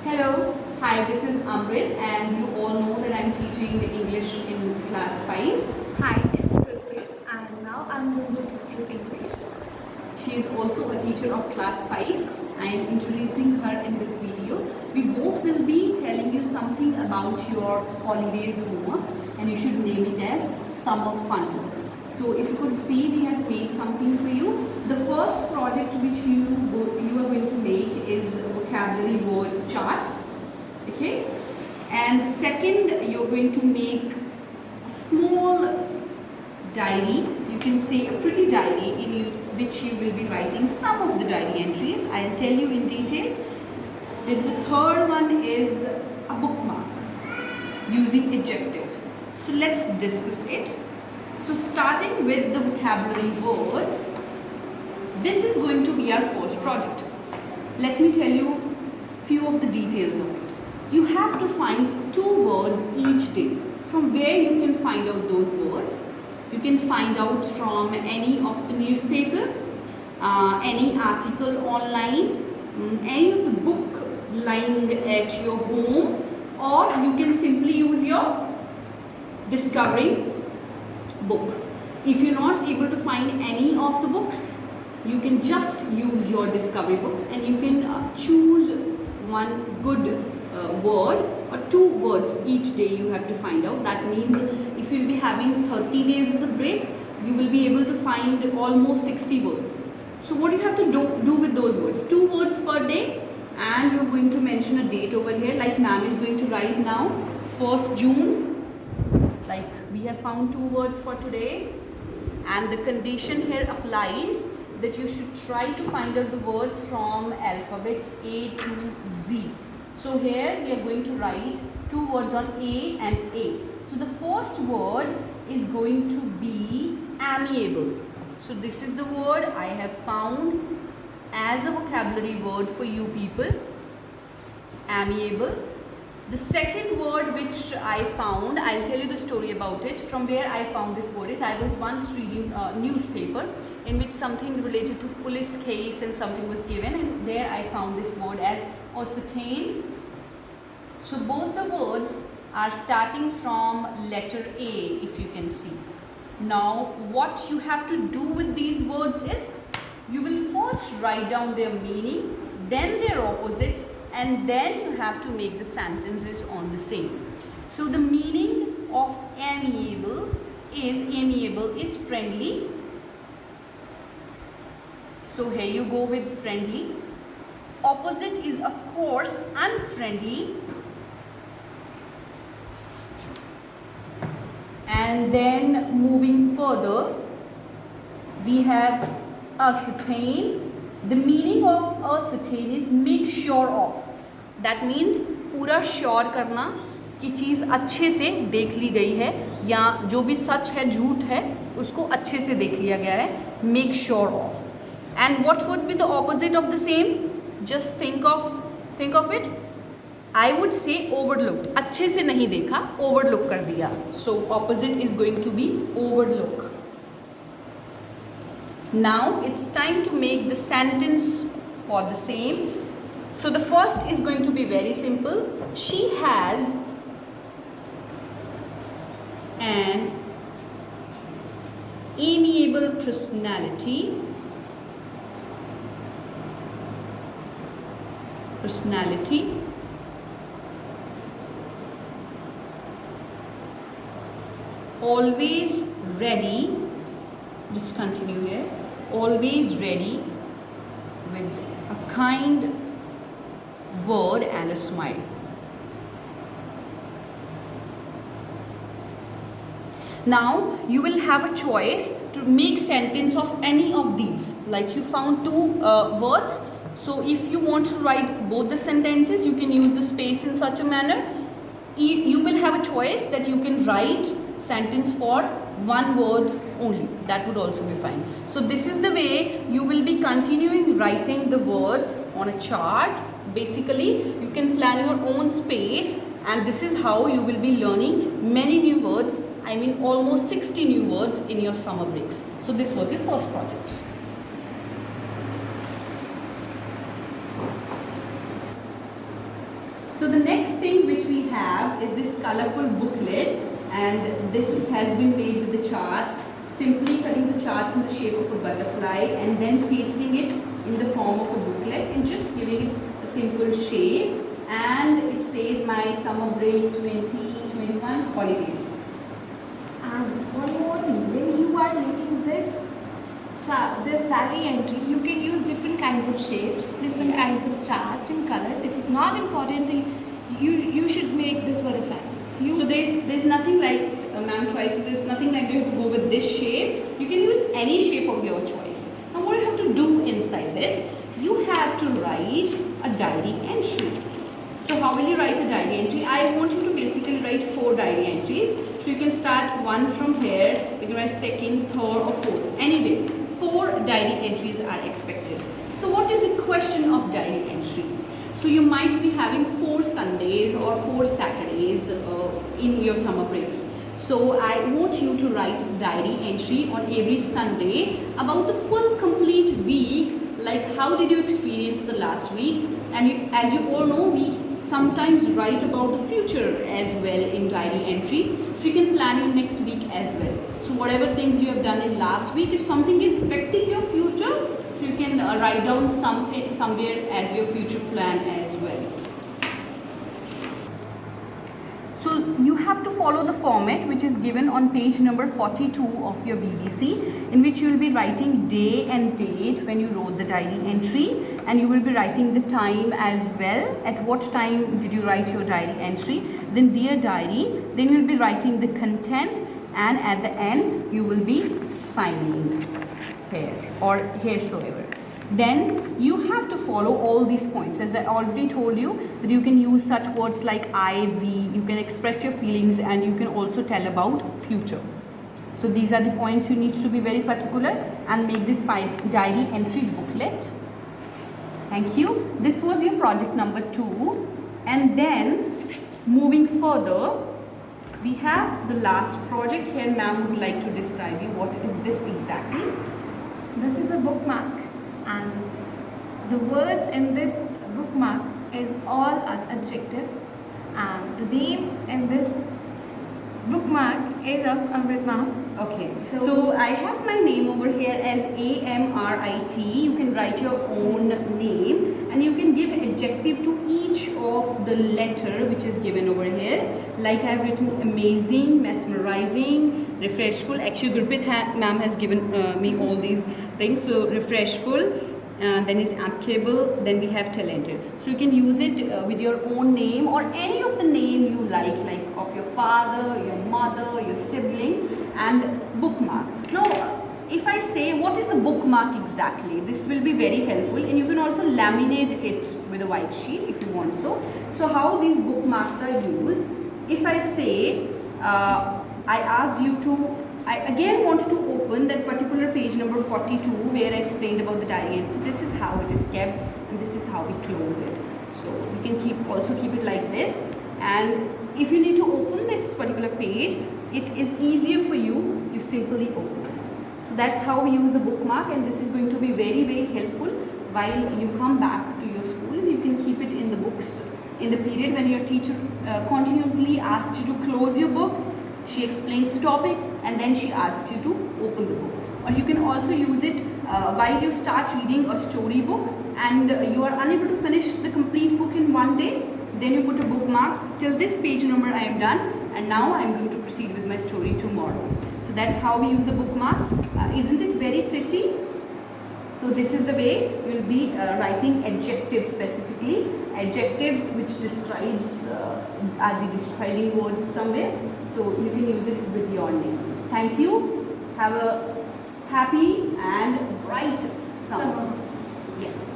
Hello, hi, this is Amrit, and you all know that I'm teaching English in class 5. Hi, it's Gurpreet and now I'm going to teach you English. She is also a teacher of class 5. I am introducing her in this video. We both will be telling you something about your holidays homework, and you should name it as Summer Fun. So if you could see, we have made something for you. The first project which you are going to make is a vocabulary word chart. Okay? And the second, you're going to make a small diary. You can say a pretty diary which you will be writing some of the diary entries. I'll tell you in detail. Then the third one is a bookmark using adjectives. So let's discuss it. So starting with the vocabulary words, this is going to be our first project. Let me tell you few of the details of it. You have to find 2 words each day. From where you can find out those words? You can find out from any of the newspaper, any article online, any of the book lying at your home, or you can simply use your discovering book. If you're not able to find any of the books, you can just use your discovery books, and you can choose one good word or 2 words each day you have to find out. That means if you'll be having 30 days as a break, you will be able to find almost 60 words. So what you have to do with those words? 2 words per day, and you're going to mention a date over here, like ma'am is going to write now 1st June. Like we have found 2 words for today, and the condition here applies that you should try to find out the words from alphabets A to Z. So here we are going to write 2 words on A and A. So the first word is going to be amiable. So this is the word I have found as a vocabulary word for you people, amiable. The second word which I found, I'll tell you the story about it. From where I found this word is, I was once reading a newspaper in which something related to police case and something was given, and there I found this word as ascertain. So both the words are starting from letter A, if you can see. Now what you have to do with these words is, you will first write down their meaning, then their opposites, and then you have to make the sentences on the same. So the meaning of amiable is friendly. So here you go with friendly. Opposite is of course unfriendly. And then moving further, we have ascertain. The meaning of ascertain is make sure of. That means पूरा sure करना कि चीज़ अच्छे से देख ली गई है, या जो भी सच है झूठ है उसको अच्छे से देख लिया गया है. Make sure of. And what would be the opposite of the same? Just think of it. I would say overlooked. अच्छे से नहीं देखा, overlook कर दिया. So opposite is going to be overlook. Now it's time to make the sentence for the same. So the first is going to be very simple. She has an amiable personality. Always ready. Just continue here. Always ready with a kind word and a smile. Now you will have a choice to make sentence of any of these. Like you found 2 words. So if you want to write both the sentences, you can use the space in such a manner. You will have a choice that you can write sentence for 1 word only. That would also be fine. So this is the way you will be continuing writing the words on a chart. Basically, you can plan your own space, and this is how you will be learning many new words. I mean almost 60 new words in your summer breaks. So this was your first project. So the next thing which we have is this colorful booklet, and this has been made with the charts. Simply cutting the charts in the shape of a butterfly and then pasting it in the form of a booklet and just giving it a simple shape. And it says my summer break 2021 holidays. And one more thing, when you are making this diary entry, you can use different kinds of shapes, different kinds of charts and colors. It is not important you should make this butterfly. So there's nothing like ma'am tries. So there's nothing like you have to go with this shape. You can use any shape of your choice. Now what you have to do inside this, you have to write a diary entry. So how will you write a diary entry? I want you to basically write 4 diary entries. So you can start one from here. You can write second, third, or fourth. Anyway, 4 diary entries are expected. So what is the question of diary entry? So you might be having 4 Sundays or 4 Saturdays in your summer breaks. So I want you to write diary entry on every Sunday about the full complete week, like how did you experience the last week. And as you all know, we sometimes write about the future as well in diary entry. So you can plan your next week as well. So whatever things you have done in last week, if something is affecting your future, so you can write down something somewhere as your future plan as well. So you have to follow the format which is given on page number 42 of your BBC, in which you will be writing day and date when you wrote the diary entry, and you will be writing the time as well, at what time did you write your diary entry. Then dear diary, then you will be writing the content, and at the end you will be signing here or heresoever. Then you have to follow all these points. As I already told you that you can use such words like I, we, you can express your feelings, and you can also tell about future. So these are the points you need to be very particular and make this diary entry booklet. Thank you. This was your project number 2. And then moving further, we have the last project here. Ma'am would like to describe you what is this exactly. This is a bookmark, and the words in this bookmark is all adjectives, and the name in this bookmark is of Amrit ma'am. Okay, so I have my name over here as AMRIT. You can write your own name and you can give adjective to each of the letter which is given over here. Like I have written amazing, mesmerizing, refreshful. Actually Gurpreet ma'am has given me all these things. So refreshful, then is applicable, then we have talented. So you can use it with your own name or any of the name you like of your father, your mother, your sibling, and bookmark. Now if I say what is a bookmark exactly, this will be very helpful, and you can also laminate it with a white sheet if you want so. So how these bookmarks are used, if I say I asked you to, I again want to open that particular page number 42 where I explained about the diary entry. This is how it is kept and this is how we close it. So you can also keep it like this, and if you need to open this particular page, it is easier for you, you simply open this. So that's how we use the bookmark, and this is going to be very, very helpful while you come back to your school, and you can keep it in the books in the period when your teacher continuously asks you to close your book. She explains the topic and then she asks you to open the book. Or you can also use it while you start reading a story book and you are unable to finish the complete book in one day. Then you put a bookmark till this page number I am done, and now I am going to proceed with my story tomorrow. So that's how we use a bookmark. Isn't it very pretty? So this is the way we will be writing adjectives specifically. Adjectives which describes are the describing words somewhere. So you can use it with your name. Thank you. Have a happy and bright summer. Yes.